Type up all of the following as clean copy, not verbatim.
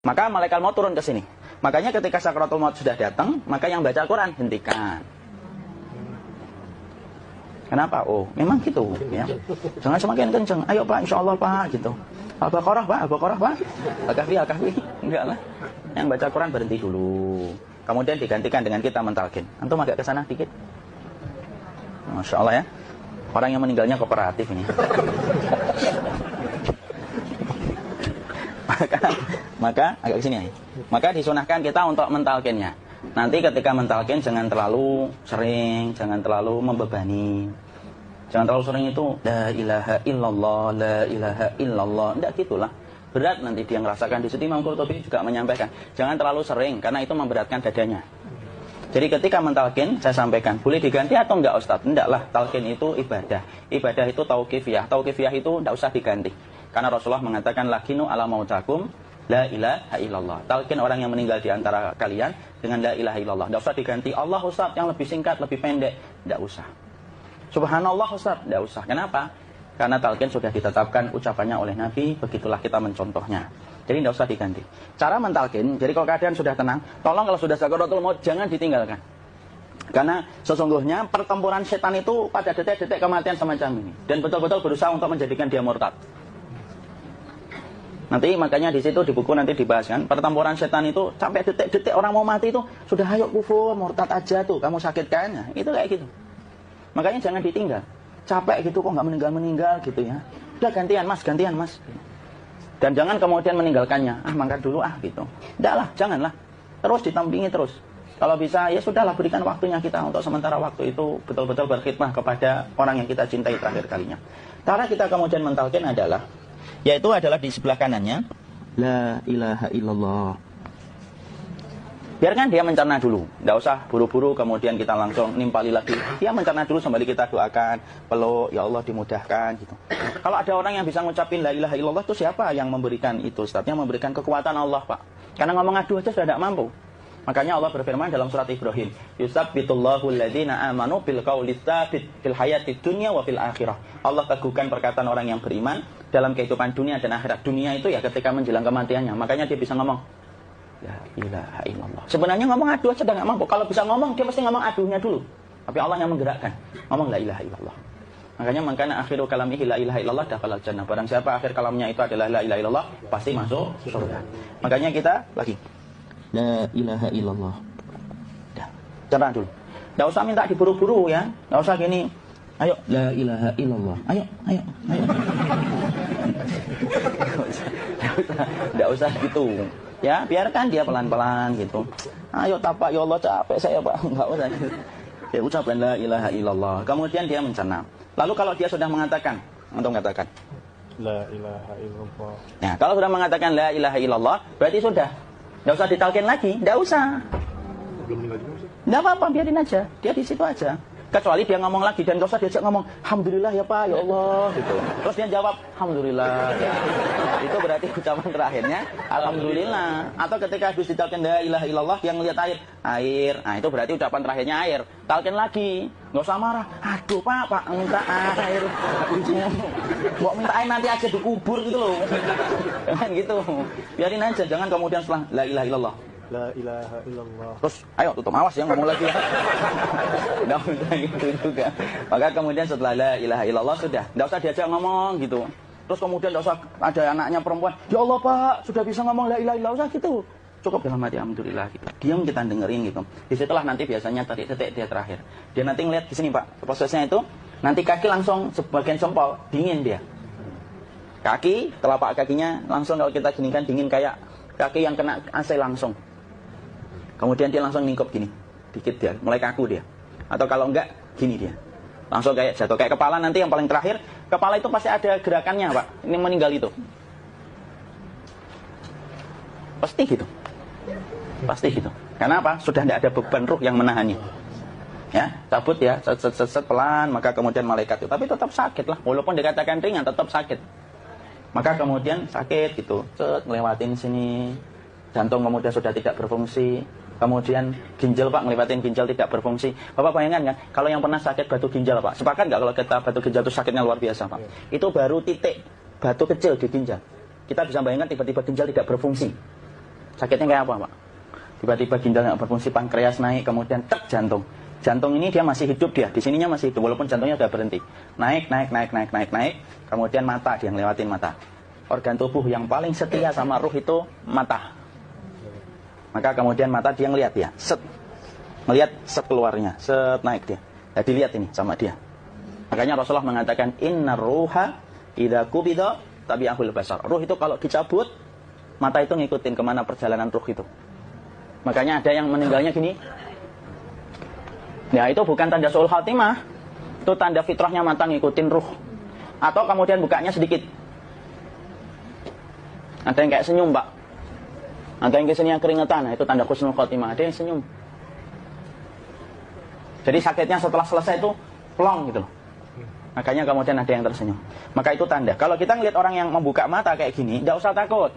Maka malaikat maut turun ke sini. Makanya ketika sakaratul maut sudah datang, maka yang baca Al-Quran hentikan. Kenapa? Oh, memang gitu ya. Jangan semakin kenceng. Ayo Pak, insya Allah Pak, gitu. Al-Baqarah Pak, Al-Baqarah Pak. Al-Kahfi, Al-Kahfi. Enggak lah. Yang baca Quran berhenti dulu. Kemudian digantikan dengan kita mentalkin. Antum agak ke sana dikit. Masya Allah ya. Orang yang meninggalnya kooperatif ini. maka agak kesini ya. Maka disunahkan kita untuk mentalkinnya. Nanti ketika mentalkin jangan terlalu sering, jangan terlalu membebani. Jangan terlalu sering itu la ilaha illallah, la ilaha illallah. Enggak gitulah. Berat nanti dia ngerasakan. Di situ Imam Qurtubi juga menyampaikan, jangan terlalu sering karena itu memberatkan dadanya. Jadi ketika mentalkin, saya sampaikan, boleh diganti atau enggak Ustaz? Enggak lah, talkin itu ibadah. Ibadah itu tauqifiyah. Tauqifiyah itu enggak usah diganti. Karena Rasulullah mengatakan, lakinu ala mautakum, la ilaha illallah. Talkin orang yang meninggal di antara kalian dengan la ilaha illallah. Enggak usah diganti, Allah Ustaz yang lebih singkat, lebih pendek. Enggak usah. Subhanallah Ustaz, enggak usah. Kenapa? Karena talqin sudah ditetapkan ucapannya oleh Nabi, begitulah kita mencontohnya. Jadi tidak usah diganti. Cara mentalqin, jadi kalau keadaan sudah tenang, tolong kalau sudah sakaratul maut jangan ditinggalkan. Karena sesungguhnya pertempuran setan itu pada detik-detik kematian semacam ini, dan betul-betul berusaha untuk menjadikan dia murtad. Nanti makanya di situ di buku nanti dibahas kan, pertempuran setan itu sampai detik-detik orang mau mati itu sudah ayo kufur, murtad aja tuh, kamu sakit kayaknya. Itu kayak gitu. Makanya jangan ditinggal. Capek gitu kok nggak meninggal gitu ya. Udah gantian mas. Dan jangan kemudian meninggalkannya. Mangkat dulu gitu. Enggak lah, janganlah. Terus ditampingi terus. Kalau bisa ya sudahlah, berikan waktunya kita untuk sementara waktu itu betul-betul berkhidmah kepada orang yang kita cintai terakhir kalinya. Cara kita kemudian mentalkin adalah, yaitu adalah di sebelah kanannya, la ilaha illallah. Biarkan dia mencerna dulu, tidak usah buru-buru kemudian kita langsung nimpali lagi. Dia mencerna dulu sambil kita doakan, peluk, ya Allah dimudahkan gitu. Kalau ada orang yang bisa ngucapin la ilaha illallah itu siapa yang memberikan itu? Ustaznya memberikan kekuatan Allah Pak. Karena ngomong aduh aja sudah tidak mampu. Makanya Allah berfirman dalam surat Ibrahim, yusabbitullahu alladhina amanu bil qawli tsabit fil hayatid dunya wa fil akhirah. Allah teguhkan perkataan orang yang beriman dalam kehidupan dunia dan akhirat. Dunia itu ya ketika menjelang kematiannya. Makanya dia bisa ngomong la ilaha illallah. Sebenarnya ngomong aduh aja udah gak mampu. Kalau bisa ngomong, dia mesti ngomong aduhnya dulu. Tapi Allah yang menggerakkan. Ngomong la ilaha illallah. Makanya akhiru kalamihi la ilaha illallah dakhalal jannah. Barang siapa akhir kalamnya itu adalah la ilaha illallah, pasti masuk surga. Makanya kita lagi la ilaha illallah. Dah, cerah dulu. Enggak usah minta diburu-buru ya. Enggak usah gini. Ayo la ilaha illallah. Ayo. Enggak usah gitu. Ya, biarkan dia pelan-pelan gitu. Ayo tapak, ya Allah capek saya Pak. Enggak usah gitu. Ya ucapkan la ilaha illallah. Kemudian dia mencerna. Lalu kalau dia sudah mengatakan, untuk mengatakan la ilaha illallah. Nah, kalau sudah mengatakan la ilaha illallah, berarti sudah. Enggak usah ditalkin lagi, enggak usah. Belum meninggal juga sih. Enggak apa-apa, biarin aja. Dia di situ aja. Kecuali dia ngomong lagi dan enggak usah diajak ngomong, alhamdulillah ya Pak, ya Allah gitu. Terus dia jawab, alhamdulillah. Ya. Itu berarti ucapan terakhirnya alhamdulillah. Atau ketika habis ditalkin la ilaha illallah, dia ngelihat air. Nah, itu berarti ucapan terakhirnya air. Talkin lagi. Enggak usah marah. Aduh Pak minta air. Mau minta air nanti aja dikubur gitu loh. Jangan gitu. Biarin aja, jangan kemudian setelah la ilaha illallah, La ilaha illallah. terus ayo tutup, awas ya ngomong lagi ya. Nggak usah gitu juga. Maka kemudian setelah la ilaha illallah sudah, nggak usah diajak ngomong gitu. Terus kemudian nggak usah ada anaknya perempuan, ya Allah Pak sudah bisa ngomong la ilaha illallah gitu. Cukup dalam hati alhamdulillah gitu. Diam kita dengerin gitu. Disitulah nanti biasanya detik dia terakhir. Dia nanti ngeliat di sini Pak, prosesnya itu nanti kaki langsung sebagian jempol dingin dia. Kaki, telapak kakinya langsung kalau kita ginikan dingin kayak kaki yang kena AC langsung. Kemudian dia langsung ningkup gini, dikit dia, mulai kaku dia. Atau kalau enggak, gini dia. Langsung kayak jatuh, kayak kepala nanti yang paling terakhir. Kepala itu pasti ada gerakannya Pak, ini meninggal itu. Pasti gitu. Karena apa? Sudah tidak ada beban ruh yang menahannya. Ya, cabut ya, set pelan, maka kemudian malaikat itu. Tapi tetap sakit lah, walaupun dikatakan ringan, tetap sakit. Maka kemudian sakit gitu, ngelewatin sini. Jantung kemudian sudah tidak berfungsi. Kemudian ginjal Pak, ngelewatin ginjal tidak berfungsi. Bapak bayangkan kan, kalau yang pernah sakit batu ginjal Pak, sepakat nggak kalau kita batu ginjal itu sakitnya luar biasa Pak? Itu baru titik batu kecil di ginjal. Kita bisa bayangkan tiba-tiba ginjal tidak berfungsi. Sakitnya kayak apa, Pak? Tiba-tiba ginjal nggak berfungsi, pankreas naik, kemudian tek jantung. Jantung ini dia masih hidup dia, di sininya masih hidup walaupun jantungnya udah berhenti. Naik, kemudian mata dia ngelewatin mata. Organ tubuh yang paling setia sama ruh itu mata. Maka kemudian mata dia ngelihat dia, melihat keluarnya, naik dia. Jadi lihat ini sama dia. Makanya Rasulullah mengatakan innar ruha idza qubida tabi'ahul basar. Ruh itu kalau dicabut, mata itu ngikutin kemana perjalanan ruh itu. Makanya ada yang meninggalnya gini. Ya itu bukan tanda su'ul khatimah. Itu tanda fitrahnya mata ngikutin ruh. Atau kemudian bukanya sedikit. Ada yang kayak senyum, Pak. Ada yang kesenian keringetan, nah itu tanda husnul khotimah. Ada yang senyum. Jadi sakitnya setelah selesai itu plong gitu loh. Makanya kemudian ada yang tersenyum. Maka itu tanda. Kalau kita ngelihat orang yang membuka mata kayak gini, tidak usah takut.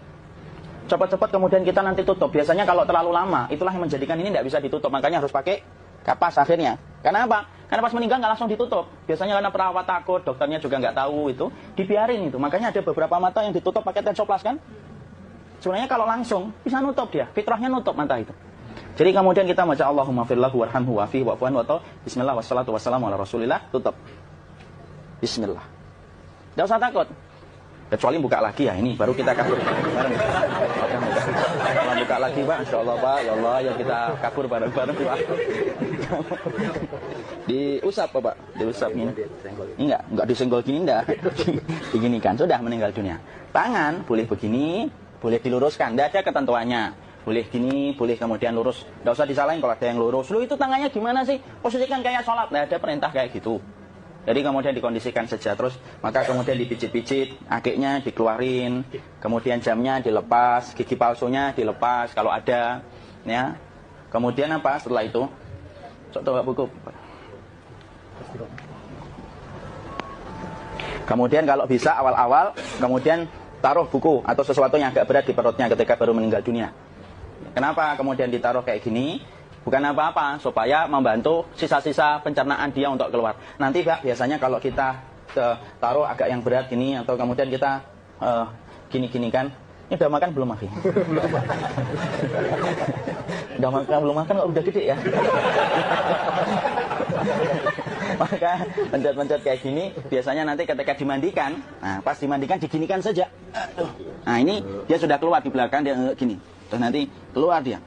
Cepat-cepat kemudian kita nanti tutup. Biasanya kalau terlalu lama, itulah yang menjadikan ini tidak bisa ditutup. Makanya harus pakai kapas akhirnya. Karena apa? Karena pas meninggal nggak langsung ditutup. Biasanya karena perawat takut, dokternya juga nggak tahu itu, dibiarin itu. Makanya ada beberapa mata yang ditutup pakai tensoplas kan? Sebenarnya kalau langsung bisa nutup dia, fitrahnya nutup mata itu. Jadi kemudian kita baca Allahumma firlahu warhamhu wa'afihi wa'fu'an wa bismillah wassalatu wassalamu ala rasulillah, tutup. Bismillah. Tidak usah takut. Kecuali buka lagi ya, ini baru kita kabur bareng. Kalau buka lagi Pak, insyaallah Pak, ya Allah ya kita kabur bareng-bareng Pak. Diusap Pak, diusap ini. Enggak disenggol gini enggak. Diginikan sudah meninggal dunia. Tangan boleh begini, boleh diluruskan, tidak ada ketentuannya. Boleh gini, boleh kemudian lurus. Tidak usah disalahin kalau ada yang lurus. Lu itu tangannya gimana sih? Posisikan kayak sholat. Tidak ada perintah kayak gitu. Jadi kemudian dikondisikan saja. Terus maka kemudian dipijit-pijit, akiknya dikeluarin, kemudian jamnya dilepas, gigi palsunya dilepas kalau ada. Ya. Kemudian apa setelah itu? Coba buku. Kemudian kalau bisa awal-awal, kemudian taruh buku atau sesuatu yang agak berat di perutnya ketika baru meninggal dunia. Kenapa kemudian ditaruh kayak gini? Bukan apa-apa, supaya membantu sisa-sisa pencernaan dia untuk keluar. Nanti Pak, biasanya kalau kita taruh agak yang berat gini, atau kemudian kita gini-gini kan, ini udah makan belum Akhi? Udah makan belum makan kok udah gede ya? Maka pencet-pencet kayak gini, biasanya nanti ketika dimandikan, nah pas dimandikan diginikan saja. Nah ini dia sudah keluar di belakang, dia gini. Terus nanti keluar dia.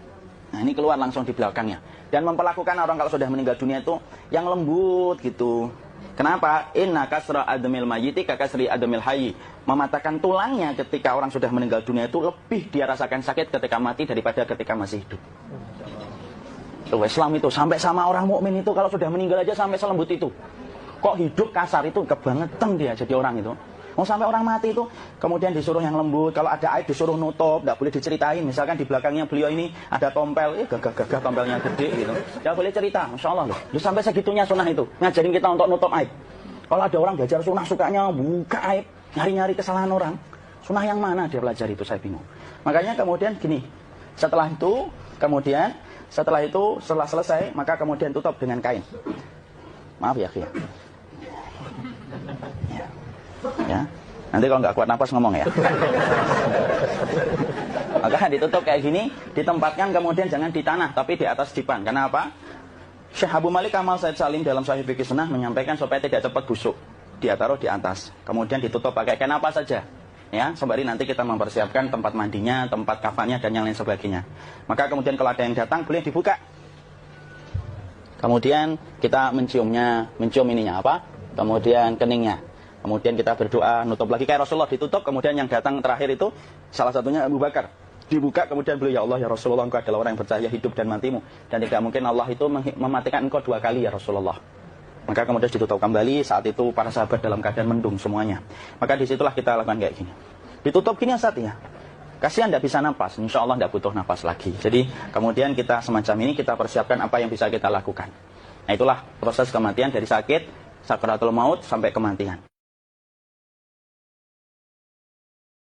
Nah ini keluar langsung di belakangnya. Dan memperlakukan orang kalau sudah meninggal dunia itu yang lembut gitu. Kenapa? Inna kasra adamil mayyiti kakasri adamil hayyi. Mematahkan tulangnya ketika orang sudah meninggal dunia itu lebih dia rasakan sakit ketika mati daripada ketika masih hidup. Tuh, Islam itu sampai sama orang mukmin itu kalau sudah meninggal aja sampai selembut itu. Kok hidup kasar itu kebangetan dia jadi orang itu. Mau sampai orang mati itu kemudian disuruh yang lembut. Kalau ada aib disuruh nutup, tidak boleh diceritain. Misalkan di belakangnya beliau ini ada tompel, gagah-gagah tompelnya gede gitu. Tidak boleh cerita, Masya Allah loh. Sampai segitunya sunnah itu ngajarin kita untuk nutup aib. Kalau ada orang belajar sunnah sukanya buka aib, nyari-nyari kesalahan orang. Sunnah yang mana dia belajar itu saya bingung. Makanya kemudian gini, setelah selesai maka kemudian tutup dengan kain. Maaf ya, Kia. Ya. Nanti kalau nggak kuat napas ngomong ya. Maka ditutup kayak gini, ditempatkan kemudian jangan di tanah tapi di atas dipan. Karena apa? Syekh Abu Malik Kamal Said Salim dalam Sahih Fiqh Sunnah menyampaikan supaya tidak cepat busuk. Dia taruh di atas. Kemudian ditutup pakai kain apa saja. Ya, sembari nanti kita mempersiapkan tempat mandinya, tempat kafannya dan yang lain sebagainya. Maka kemudian kalau ada yang datang boleh dibuka. Kemudian kita mencium ininya apa? Kemudian keningnya. Kemudian kita berdoa, nutup lagi kayak Rasulullah ditutup. Kemudian yang datang terakhir itu salah satunya Abu Bakar. Dibuka kemudian beliau, ya Allah ya Rasulullah, engkau adalah orang yang percaya hidup dan matimu. Dan tidak mungkin Allah itu mematikan engkau 2 kali ya Rasulullah. Maka kemudian ditutup kembali. Saat itu para sahabat dalam keadaan mendung semuanya. Maka disitulah kita lakukan kayak gini. Ditutup gini saat ya. Kasihan tidak bisa napas, insya Allah tidak butuh napas lagi. Jadi kemudian kita semacam ini kita persiapkan apa yang bisa kita lakukan. Nah itulah proses kematian dari sakit, sakaratul maut sampai kematian.